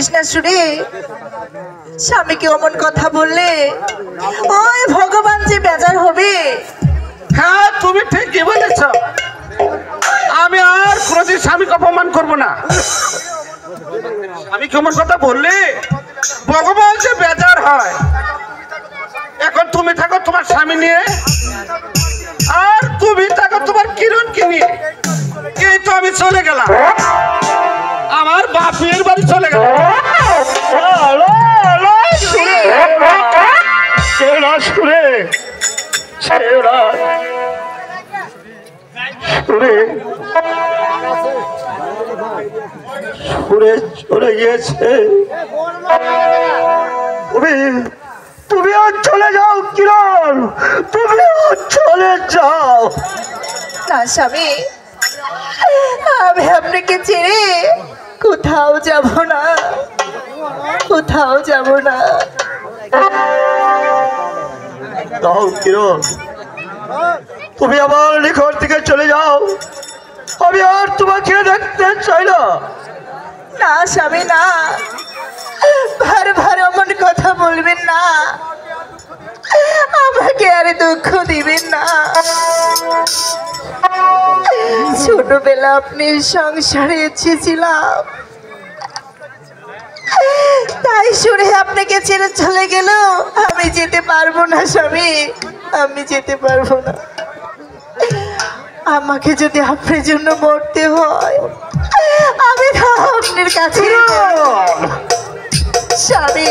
করিস না শুনে, স্বামীকে অমন কথা বললে ওই ভগবান যে বেজার হবে। হ্যাঁ তুমি ঠিকই বলেছ, আমি আর কোনোদিন স্বামীকে অপমান করবো না। স্বামী কেমন কথা বললে ভগবান যে বেজার হয়। এখন তুমি থাকো তোমার স্বামী নিয়ে, আর তুমি থাকো তোমার কিরণকে নিয়ে। এই তো আমি চলে গেলাম, আমার বাপের বাড়ি চলে গেলাম। চলে গিয়েছে। তুমিও চলে যাও কিরণ, তুমিও চলে যাও। না স্বামী, আমি আপনাকে ছেড়ে কোথাও যাব না, কোথাও যাব না। যাও কিরণ, তুমি আমার নিকট থেকে চলে যাও, আমি আর তোমাকে দেখতে চাই না। না স্বামী না, ভার ভার অমন কথা বলবেন না, আমাকে আর দুঃখ দিবেন না। ছোটবেলা আপনি সংসারে এসেছিলাম, তাই শুনে আপনাকে ছেড়ে চলে গেল। আমি যেতে পারবো না স্বামী, আমি যেতে পারবো না। আমাকে যদি আপনার জন্য মরতে হয়, আমি আপনার কাছে স্বামী।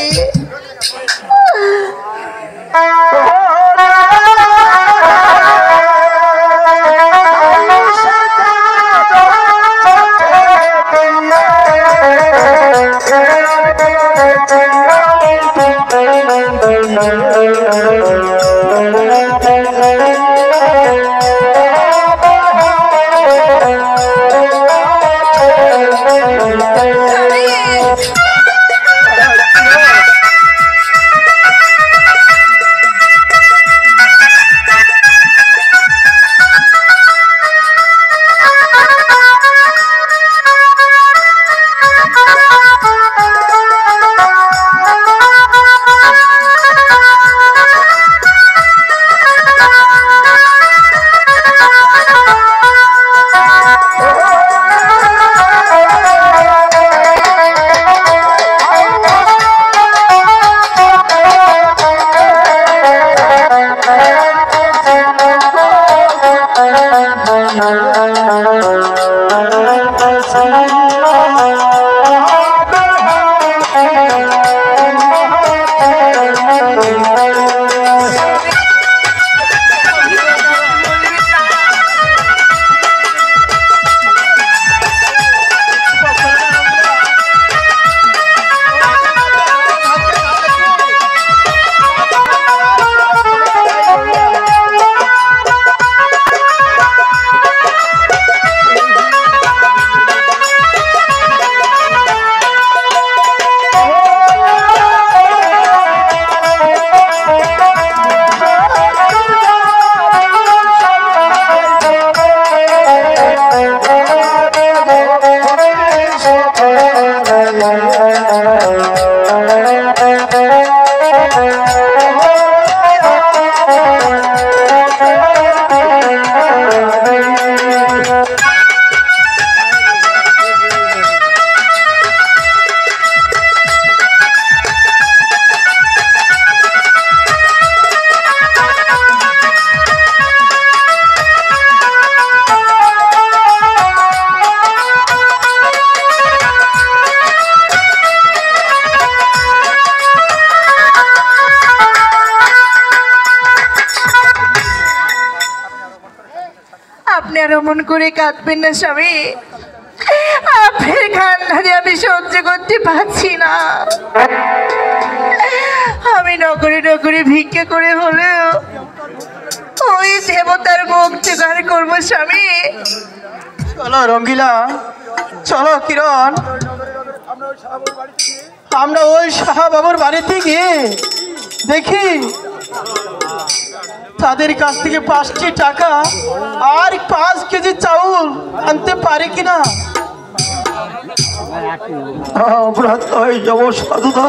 অমন করে কাঁদবেন না স্বামী, আপনার কান্নারে আমি সহ্য করতে পারছি না। আমি নগরে নগরে ভিক্ষা করে হলেও ওই দেবতার মুখ জোগাড় করবো স্বামী। চলো রঙ্গিলা, চলো কিরণ, আমরা ওই শাহবাবুর বাড়িতে গিয়ে দেখি তাদের কাছ থেকে 5টি টাকা আর 5 কেজি চাউল আনতে পারি কিনা। আমরা তাই যাবো সাধুদা,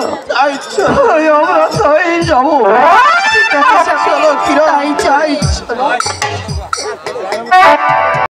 আমরা তাই যাবো। ঠিক আছে স্বামী, চলো কিরণ, তাই চল। চলো।